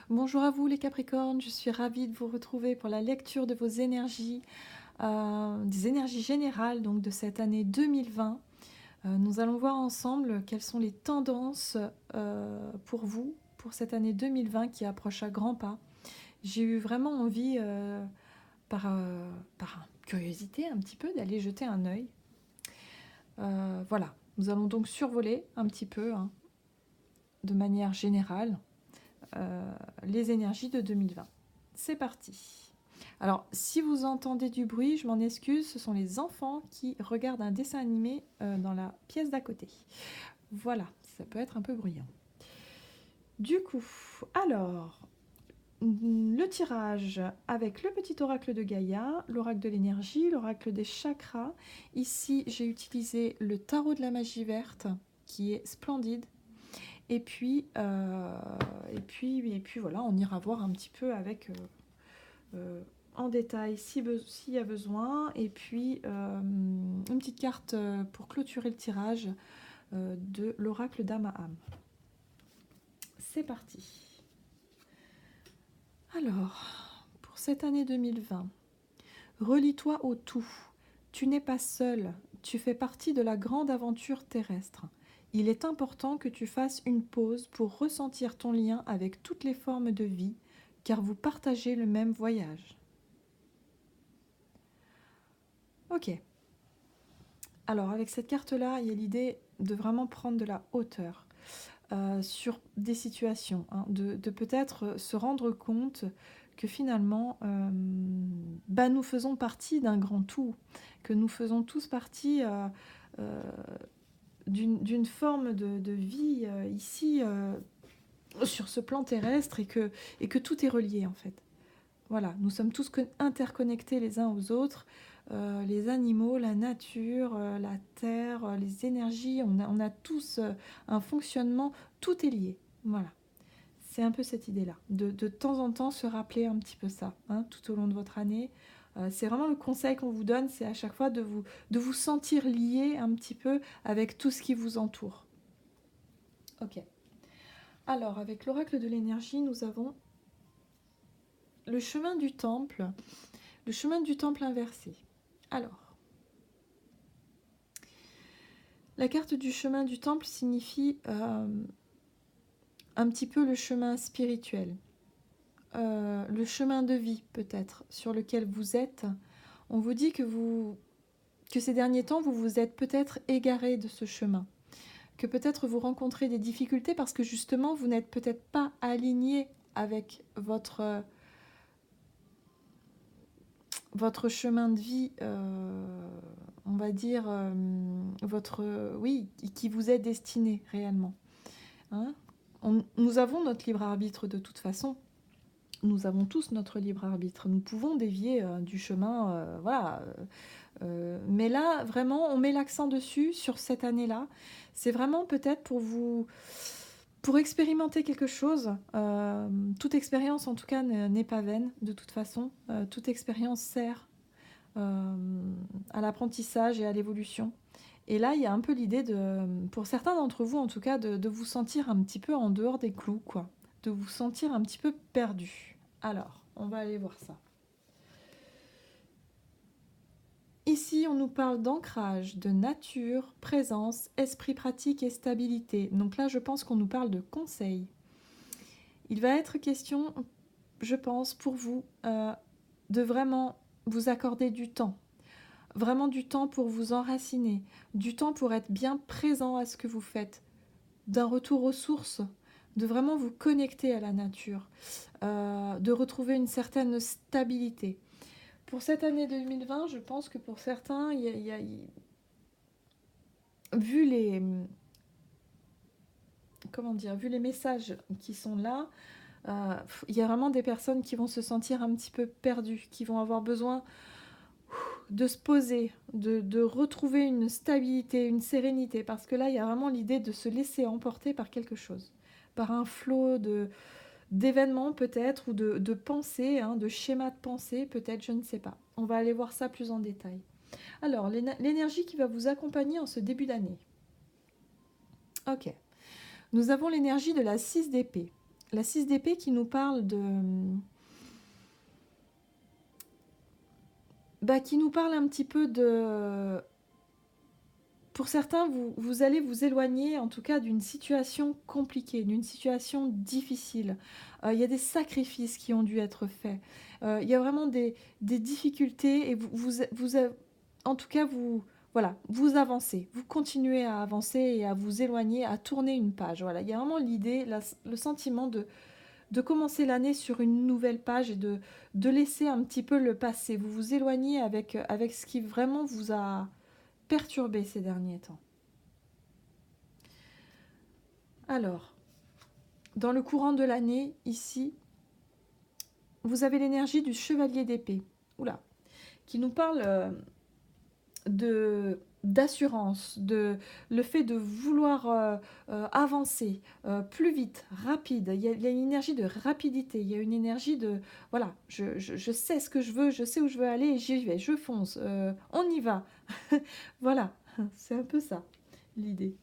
Bonjour à vous les Capricornes, je suis ravie de vous retrouver pour la lecture de vos énergies, des énergies générales donc de cette année 2020. Nous allons voir ensemble quelles sont les tendances pour vous, pour cette année 2020 qui approche à grands pas. J'ai eu vraiment envie, par curiosité un petit peu, d'aller jeter un œil. Voilà, nous allons donc survoler un petit peu, hein, de manière générale, les énergies de 2020. C'est parti. Alors, si vous entendez du bruit, je m'en excuse, ce sont les enfants qui regardent un dessin animé dans la pièce d'à côté. Voilà, ça peut être un peu bruyant. Du coup, alors, le tirage avec le petit oracle de Gaïa, l'oracle de l'énergie, l'oracle des chakras. Ici, j'ai utilisé le tarot de la magie verte, qui est splendide. Et puis voilà, on ira voir un petit peu avec en détail s'il y a besoin. Et puis une petite carte pour clôturer le tirage de l'oracle d'Amaham. C'est parti. Alors, pour cette année 2020, relie-toi au tout. Tu n'es pas seul, tu fais partie de la grande aventure terrestre. Il est important que tu fasses une pause pour ressentir ton lien avec toutes les formes de vie, car vous partagez le même voyage. Ok. Alors avec cette carte-là, il y a l'idée de vraiment prendre de la hauteur sur des situations, hein, de peut-être se rendre compte que finalement, nous faisons partie d'un grand tout, que nous faisons tous partie euh, d'une forme de vie ici, sur ce plan terrestre, et que tout est relié en fait. Voilà, nous sommes tous interconnectés les uns aux autres, les animaux, la nature, la terre, les énergies, on a tous un fonctionnement, tout est lié. Voilà, c'est un peu cette idée-là, de temps en temps se rappeler un petit peu ça, hein, tout au long de votre année. C'est vraiment le conseil qu'on vous donne, c'est à chaque fois de vous sentir lié un petit peu avec tout ce qui vous entoure. Ok. Alors, avec l'oracle de l'énergie, nous avons le chemin du temple inversé. Alors, la carte du chemin du temple signifie un petit peu le chemin spirituel, le chemin de vie peut-être sur lequel vous êtes. On vous dit que ces derniers temps, vous vous êtes peut-être égaré de ce chemin, que peut-être vous rencontrez des difficultés parce que justement, vous n'êtes peut-être pas aligné avec votre chemin de vie, on va dire, oui, qui vous est destiné réellement. Hein, nous avons notre libre arbitre de toute façon. Nous avons tous notre libre arbitre. Nous pouvons dévier du chemin, voilà. Mais là, vraiment, on met l'accent dessus sur cette année-là. C'est vraiment peut-être pour expérimenter quelque chose. Toute expérience, en tout cas, n'est pas vaine de toute façon. Toute expérience sert à l'apprentissage et à l'évolution. Et là, il y a un peu l'idée pour certains d'entre vous en tout cas, de vous sentir un petit peu en dehors des clous, quoi. De vous sentir un petit peu perdu. Alors, on va aller voir ça. Ici, on nous parle d'ancrage, de nature, présence, esprit pratique et stabilité. Donc là, je pense qu'on nous parle de conseils. Il va être question, je pense, pour vous, de vraiment vous accorder du temps. Vraiment du temps pour vous enraciner, du temps pour être bien présent à ce que vous faites, d'un retour aux sources, de vraiment vous connecter à la nature, de retrouver une certaine stabilité. Pour cette année 2020, je pense que pour certains, vu les, vu les messages qui sont là, il y a vraiment des personnes qui vont se sentir un petit peu perdues, qui vont avoir besoin de se poser, de retrouver une stabilité, une sérénité, parce que là, il y a vraiment l'idée de se laisser emporter par quelque chose, par un flot d'événements peut-être, ou de pensées, hein, de schémas de pensée peut-être, je ne sais pas. On va aller voir ça plus en détail. Alors, l'énergie qui va vous accompagner en ce début d'année. Ok. Nous avons l'énergie de la 6 d'épée. la 6 d'épée qui nous parle de... Bah, qui nous parle un petit peu de... Pour certains, vous allez vous éloigner en tout cas d'une situation compliquée, d'une situation difficile. Il y a des sacrifices qui ont dû être faits. Il y a vraiment des difficultés et en tout cas, voilà, vous avancez. Vous continuez à avancer et à vous éloigner, à tourner une page. Voilà, il y a vraiment l'idée, le sentiment de commencer l'année sur une nouvelle page et de laisser un petit peu le passé. Vous vous éloignez avec ce qui vraiment vous a perturbé ces derniers temps. Alors, dans le courant de l'année, ici, vous avez l'énergie du chevalier d'épée. Oula, qui nous parle d'assurance, de le fait de vouloir avancer plus vite, rapide. Il y a une énergie de rapidité, il y a une énergie de... Voilà, je sais ce que je veux, je sais où je veux aller et j'y vais, je fonce, on y va. Voilà, c'est un peu ça, l'idée.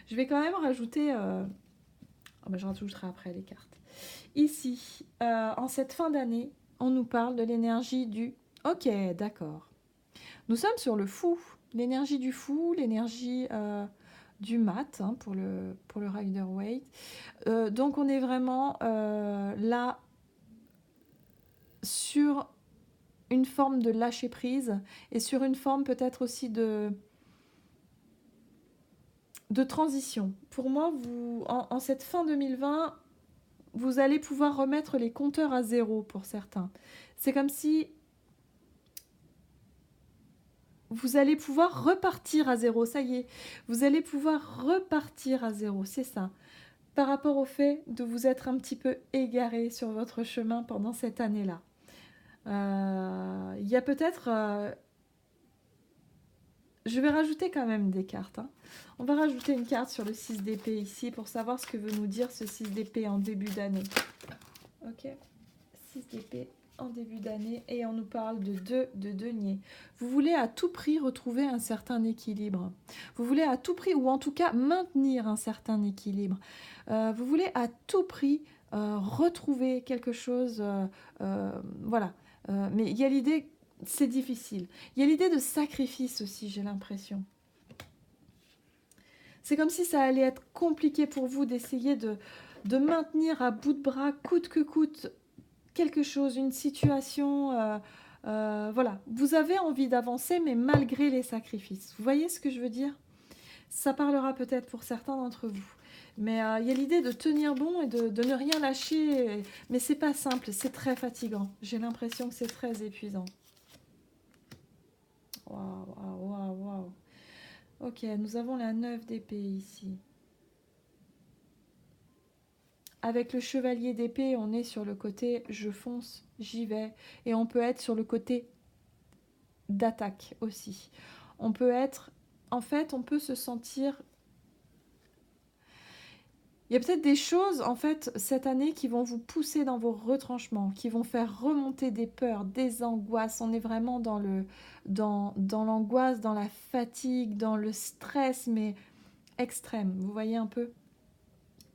Je vais quand même rajouter... Oh ben, je rajouterai après les cartes. Ici, en cette fin d'année, on nous parle de l'énergie du... Ok, d'accord. Nous sommes sur le fou, l'énergie du fou, l'énergie du mat hein, pour le Rider-Waite. Donc on est vraiment là sur une forme de lâcher prise et sur une forme peut-être aussi de transition. Pour moi, en cette fin 2020, vous allez pouvoir remettre les compteurs à zéro pour certains. C'est comme si vous allez pouvoir repartir à zéro, ça y est. Vous allez pouvoir repartir à zéro, c'est ça. Par rapport au fait de vous être un petit peu égaré sur votre chemin pendant cette année-là. Il y a peut-être... je vais rajouter quand même des cartes. Hein. On va rajouter une carte sur le 6 d'épée ici pour savoir ce que veut nous dire ce 6 d'épée en début d'année. Ok, 6 d'épée en début d'année et on nous parle de 2 de denier. Vous voulez à tout prix retrouver un certain équilibre. Vous voulez à tout prix, ou en tout cas maintenir un certain équilibre. Vous voulez à tout prix retrouver quelque chose. Voilà. Mais il y a l'idée, c'est difficile. Il y a l'idée de sacrifice aussi, j'ai l'impression. C'est comme si ça allait être compliqué pour vous d'essayer de maintenir à bout de bras, coûte que coûte, quelque chose, une situation. Voilà, vous avez envie d'avancer, mais malgré les sacrifices. Vous voyez ce que je veux dire? Ça parlera peut-être pour certains d'entre vous. Mais il y a l'idée de tenir bon et de ne rien lâcher. Mais c'est pas simple, c'est très fatigant. J'ai l'impression que c'est très épuisant. Waouh, waouh, waouh, waouh. Ok, nous avons la 9 d'épée ici. Avec le chevalier d'épée, on est sur le côté je fonce, j'y vais. Et on peut être sur le côté d'attaque aussi. On peut être... En fait, on peut se sentir... Il y a peut-être des choses, en fait, cette année qui vont vous pousser dans vos retranchements, qui vont faire remonter des peurs, des angoisses. On est vraiment dans l'angoisse, dans la fatigue, dans le stress, mais extrême. Vous voyez un peu?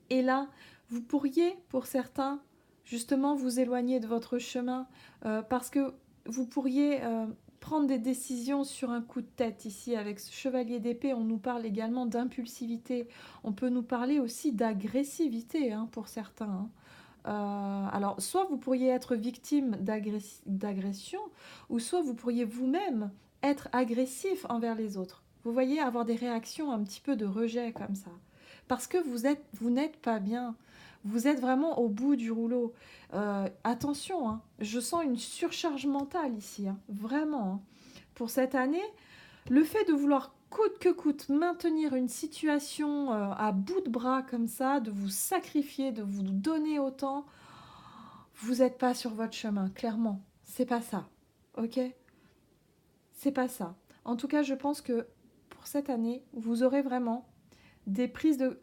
Et là, vous pourriez, pour certains, justement vous éloigner de votre chemin parce que vous pourriez prendre des décisions sur un coup de tête. Ici, avec ce chevalier d'épée, on nous parle également d'impulsivité. On peut nous parler aussi d'agressivité hein, pour certains. Hein. Alors, soit vous pourriez être victime d'agression, ou soit vous pourriez vous-même être agressif envers les autres. Vous voyez, avoir des réactions un petit peu de rejet comme ça. Parce que vous n'êtes pas bien. Vous êtes vraiment au bout du rouleau. Attention, hein, je sens une surcharge mentale ici. Hein, vraiment. Hein. Pour cette année, le fait de vouloir coûte que coûte maintenir une situation à bout de bras comme ça, de vous sacrifier, de vous donner autant, vous n'êtes pas sur votre chemin, clairement. C'est pas ça. Ok? C'est pas ça. En tout cas, je pense que pour cette année, vous aurez vraiment des prises de...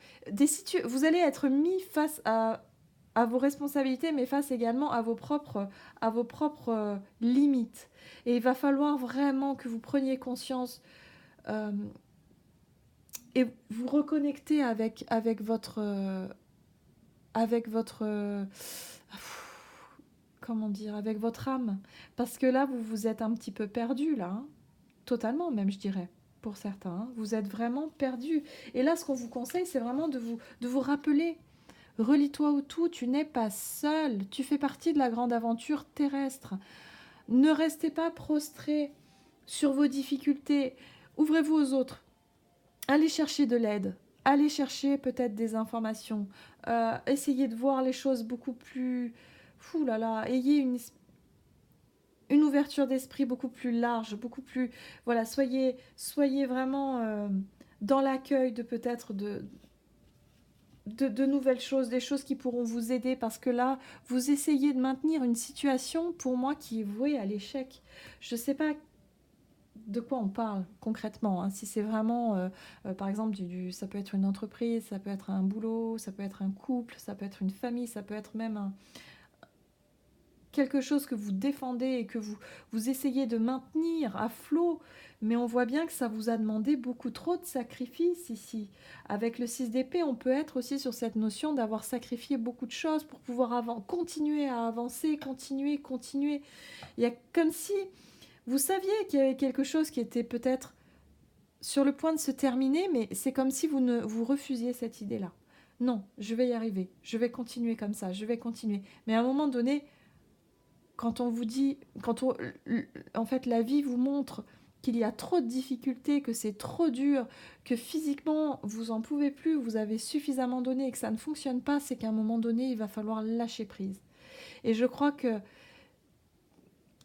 vous allez être mis face à vos responsabilités, mais face également à vos propres limites. Et il va falloir vraiment que vous preniez conscience euh, et vous reconnecter avec votre... avec votre... comment dire, avec votre âme. Parce que là, vous vous êtes un petit peu perdu, là. Hein. Totalement, même, je dirais, pour certains. Hein. Vous êtes vraiment perdu. Et là, ce qu'on vous conseille, c'est vraiment de vous rappeler. Relie-toi au tout, tu n'es pas seul. Tu fais partie de la grande aventure terrestre. Ne restez pas prostré sur vos difficultés. Ouvrez-vous aux autres. Allez chercher de l'aide. Allez chercher peut-être des informations. Essayez de voir les choses beaucoup plus... Fou là là, ayez une ouverture d'esprit beaucoup plus large, beaucoup plus... Voilà, soyez vraiment dans l'accueil de peut-être de nouvelles choses, des choses qui pourront vous aider, parce que là, vous essayez de maintenir une situation, pour moi, qui est vouée à l'échec. Je ne sais pas de quoi on parle concrètement, hein. Si c'est vraiment, par exemple, ça peut être une entreprise, ça peut être un boulot, ça peut être un couple, ça peut être une famille, ça peut être même quelque chose que vous défendez et que vous essayez de maintenir à flot, mais on voit bien que ça vous a demandé beaucoup trop de sacrifices ici. Avec le 6 d'épée, on peut être aussi sur cette notion d'avoir sacrifié beaucoup de choses pour pouvoir continuer à avancer, continuer. Il y a comme si vous saviez qu'il y avait quelque chose qui était peut-être sur le point de se terminer, mais c'est comme si vous refusiez cette idée-là. Non, je vais y arriver, je vais continuer comme ça, je vais continuer. Mais à un moment donné, quand on vous dit, en fait, la vie vous montre qu'il y a trop de difficultés, que c'est trop dur, que physiquement vous en pouvez plus, vous avez suffisamment donné et que ça ne fonctionne pas, c'est qu'à un moment donné, il va falloir lâcher prise. Et je crois que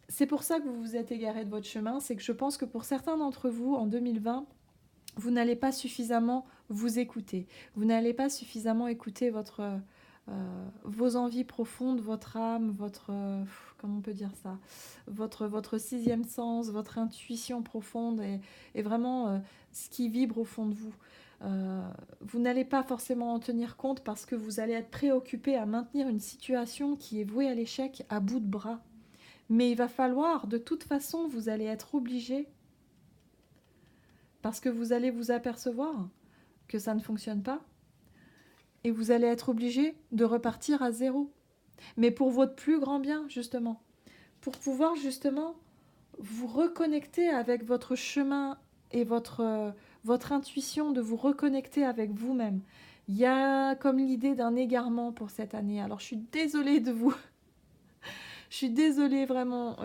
c'est pour ça que vous vous êtes égaré de votre chemin, c'est que je pense que pour certains d'entre vous, en 2020, vous n'allez pas suffisamment vous écouter. Vous n'allez pas suffisamment écouter vos envies profondes, votre âme, comment on peut dire ça, votre sixième sens, votre intuition profonde et vraiment ce qui vibre au fond de vous. Vous n'allez pas forcément en tenir compte parce que vous allez être préoccupé à maintenir une situation qui est vouée à l'échec à bout de bras. Mais il va falloir, de toute façon, vous allez être obligé, parce que vous allez vous apercevoir que ça ne fonctionne pas, et vous allez être obligé de repartir à zéro. Mais pour votre plus grand bien, justement. Pour pouvoir, justement, vous reconnecter avec votre chemin et votre intuition, de vous reconnecter avec vous-même. Il y a comme l'idée d'un égarement pour cette année. Alors, je suis désolée de vous... Je suis désolée vraiment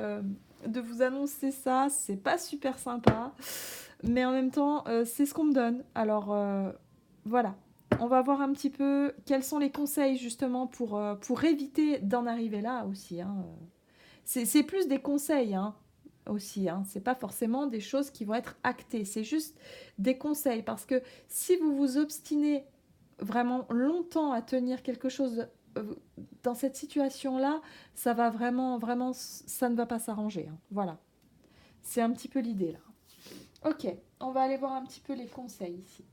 de vous annoncer ça. C'est pas super sympa. Mais en même temps, c'est ce qu'on me donne. Alors, voilà. On va voir un petit peu quels sont les conseils justement pour éviter d'en arriver là aussi. Hein. C'est plus des conseils hein, aussi. Hein. C'est pas forcément des choses qui vont être actées. C'est juste des conseils. Parce que si vous vous obstinez vraiment longtemps à tenir quelque chose dans cette situation-là, ça va vraiment, ça ne va pas s'arranger. Hein. Voilà. C'est un petit peu l'idée là. Ok, on va aller voir un petit peu les conseils ici.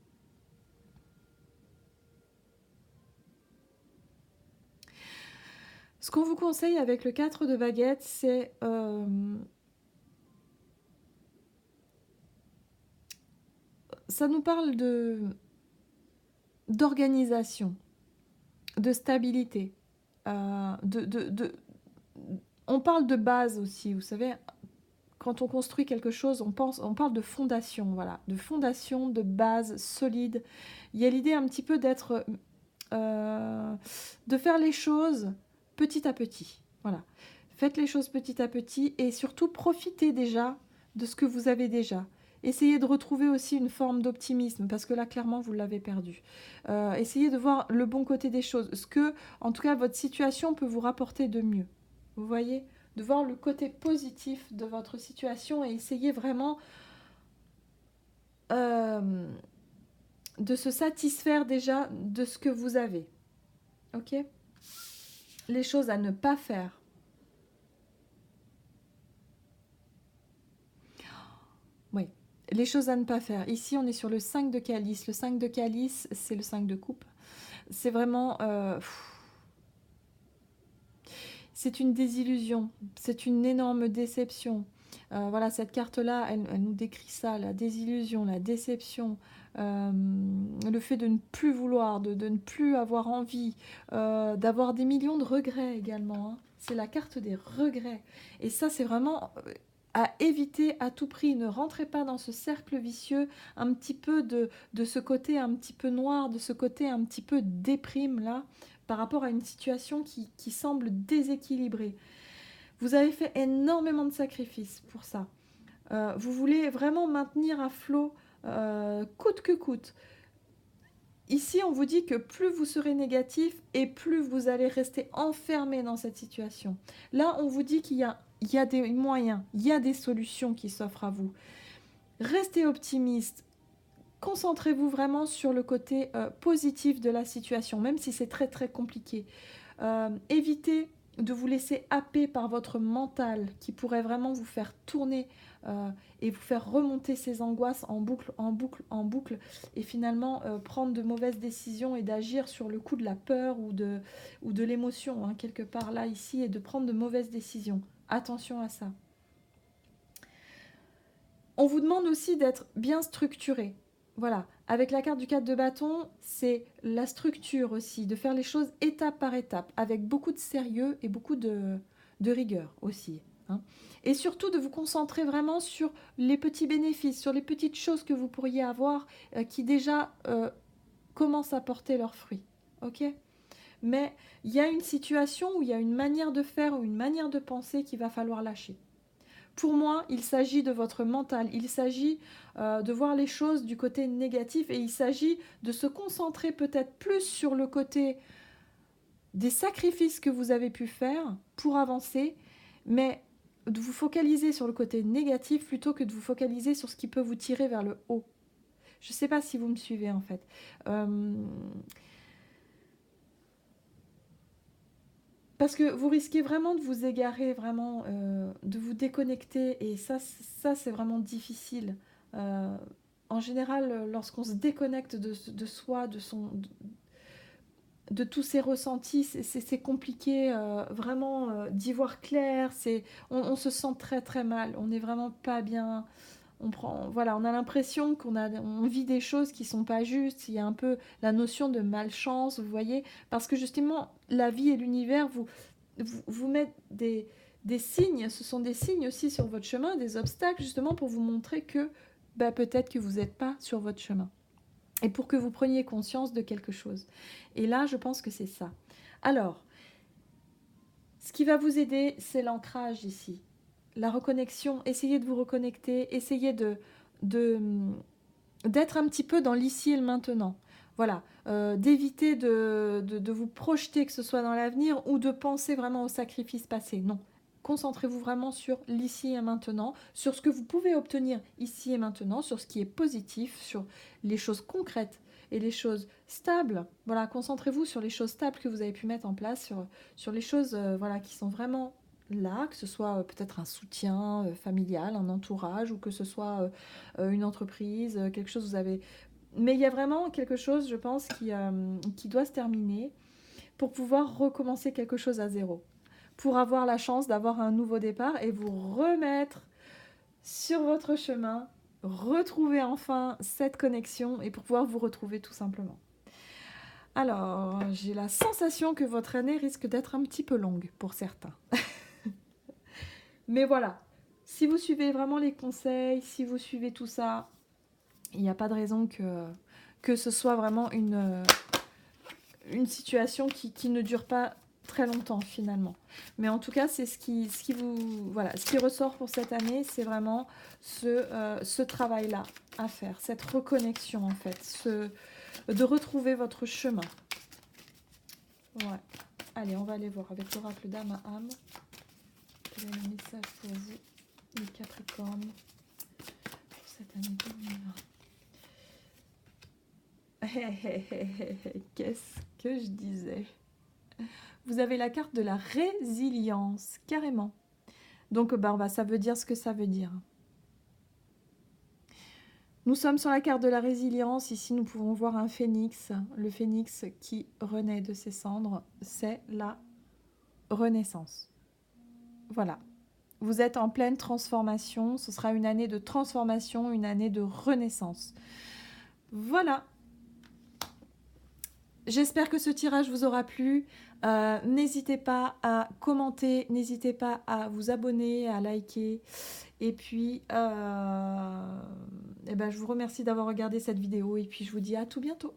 Ce qu'on vous conseille avec le 4 de baguette, c'est ça nous parle d'organisation, de stabilité. On parle de base aussi, vous savez, quand on construit quelque chose, on parle de fondation, voilà, de fondation, de base solide. Il y a l'idée un petit peu de faire les choses petit à petit. Voilà. Faites les choses petit à petit et surtout profitez déjà de ce que vous avez déjà. Essayez de retrouver aussi une forme d'optimisme parce que là, clairement, vous l'avez perdu. Essayez de voir le bon côté des choses, ce que, en tout cas, votre situation peut vous rapporter de mieux. Vous voyez ? De voir le côté positif de votre situation et essayez vraiment de se satisfaire déjà de ce que vous avez. Ok ? Les choses à ne pas faire. Oui, les choses à ne pas faire. Ici, on est sur le 5 de calice. Le 5 de calice, c'est le 5 de coupe. C'est vraiment... c'est une désillusion. C'est une énorme déception. Voilà, cette carte-là, elle nous décrit ça, la désillusion, la déception, le fait de ne plus vouloir, de ne plus avoir envie, d'avoir des millions de regrets également, hein. C'est la carte des regrets. Et ça, c'est vraiment à éviter à tout prix. Ne rentrez pas dans ce cercle vicieux, un petit peu de ce côté un petit peu noir, de ce côté un petit peu déprime, là, par rapport à une situation qui semble déséquilibrée. Vous avez fait énormément de sacrifices pour ça. Vous voulez vraiment maintenir à flot, coûte que coûte. Ici, on vous dit que plus vous serez négatif et plus vous allez rester enfermé dans cette situation. Là, on vous dit il y a des moyens, il y a des solutions qui s'offrent à vous. Restez optimiste. Concentrez-vous vraiment sur le côté positif de la situation, même si c'est très très compliqué. Évitez de vous laisser happer par votre mental qui pourrait vraiment vous faire tourner et vous faire remonter ces angoisses en boucle, en boucle, en boucle, et finalement prendre de mauvaises décisions et d'agir sur le coup de la peur ou de l'émotion, hein, quelque part là, ici, et de prendre de mauvaises décisions. Attention à ça. On vous demande aussi d'être bien structuré. Voilà, avec la carte du 4 de bâton, c'est la structure aussi, de faire les choses étape par étape, avec beaucoup de sérieux et beaucoup de rigueur aussi, hein. Et surtout de vous concentrer vraiment sur les petits bénéfices, sur les petites choses que vous pourriez avoir qui déjà commencent à porter leurs fruits. Ok ? Mais il y a une situation où il y a une manière de faire ou une manière de penser qu'il va falloir lâcher. Pour moi, il s'agit de votre mental, il s'agit de voir les choses du côté négatif et il s'agit de se concentrer peut-être plus sur le côté des sacrifices que vous avez pu faire pour avancer, mais de vous focaliser sur le côté négatif plutôt que de vous focaliser sur ce qui peut vous tirer vers le haut. Je ne sais pas si vous me suivez en fait. Parce que vous risquez vraiment de vous égarer, vraiment de vous déconnecter, et ça c'est vraiment difficile. Euh, En général, lorsqu'on se déconnecte de soi, de tous ses ressentis, c'est compliqué vraiment d'y voir clair. On se sent très très mal, on n'est vraiment pas bien. Voilà, on a l'impression on vit des choses qui sont pas justes. Il y a un peu la notion de malchance, vous voyez, parce que justement la vie et l'univers vous mettent des signes. Ce sont des signes aussi sur votre chemin, des obstacles justement pour vous montrer que bah, peut-être que vous n'êtes pas sur votre chemin et pour que vous preniez conscience de quelque chose. Et là, je pense que c'est ça. Alors, ce qui va vous aider, c'est l'ancrage ici. La reconnexion, essayez de vous reconnecter, essayez de, d'être un petit peu dans l'ici et le maintenant. Voilà, d'éviter de vous projeter, que ce soit dans l'avenir, ou de penser vraiment au sacrifice passé. Non, concentrez-vous vraiment sur l'ici et maintenant, sur ce que vous pouvez obtenir ici et maintenant, sur ce qui est positif, sur les choses concrètes et les choses stables. Voilà, concentrez-vous sur les choses stables que vous avez pu mettre en place, sur les choses voilà, qui sont vraiment là, que ce soit peut-être un soutien familial, un entourage, ou que ce soit une entreprise, quelque chose vous avez... Mais il y a vraiment quelque chose, je pense, qui doit se terminer pour pouvoir recommencer quelque chose à zéro. Pour avoir la chance d'avoir un nouveau départ et vous remettre sur votre chemin, retrouver enfin cette connexion et pour pouvoir vous retrouver tout simplement. Alors, j'ai la sensation que votre année risque d'être un petit peu longue pour certains. Mais voilà, si vous suivez vraiment les conseils, si vous suivez tout ça, il n'y a pas de raison que ce soit vraiment une situation qui ne dure pas très longtemps finalement. Mais en tout cas, c'est ce qui ressort pour cette année, c'est vraiment ce travail-là à faire, cette reconnexion en fait, de retrouver votre chemin. Ouais. Allez, on va aller voir avec l'oracle d'âme à âme. Quel est le message pour vous, les Capricornes, pour cette année 2020? Qu'est-ce que je disais? Vous avez la carte de la résilience, carrément. Donc, ça veut dire ce que ça veut dire. Nous sommes sur la carte de la résilience. Ici, nous pouvons voir un phénix. Le phénix qui renaît de ses cendres, c'est la renaissance. Voilà. Vous êtes en pleine transformation. Ce sera une année de transformation, une année de renaissance. Voilà. J'espère que ce tirage vous aura plu. N'hésitez pas à commenter, n'hésitez pas à vous abonner, à liker. Et puis, eh ben, je vous remercie d'avoir regardé cette vidéo et puis je vous dis à tout bientôt.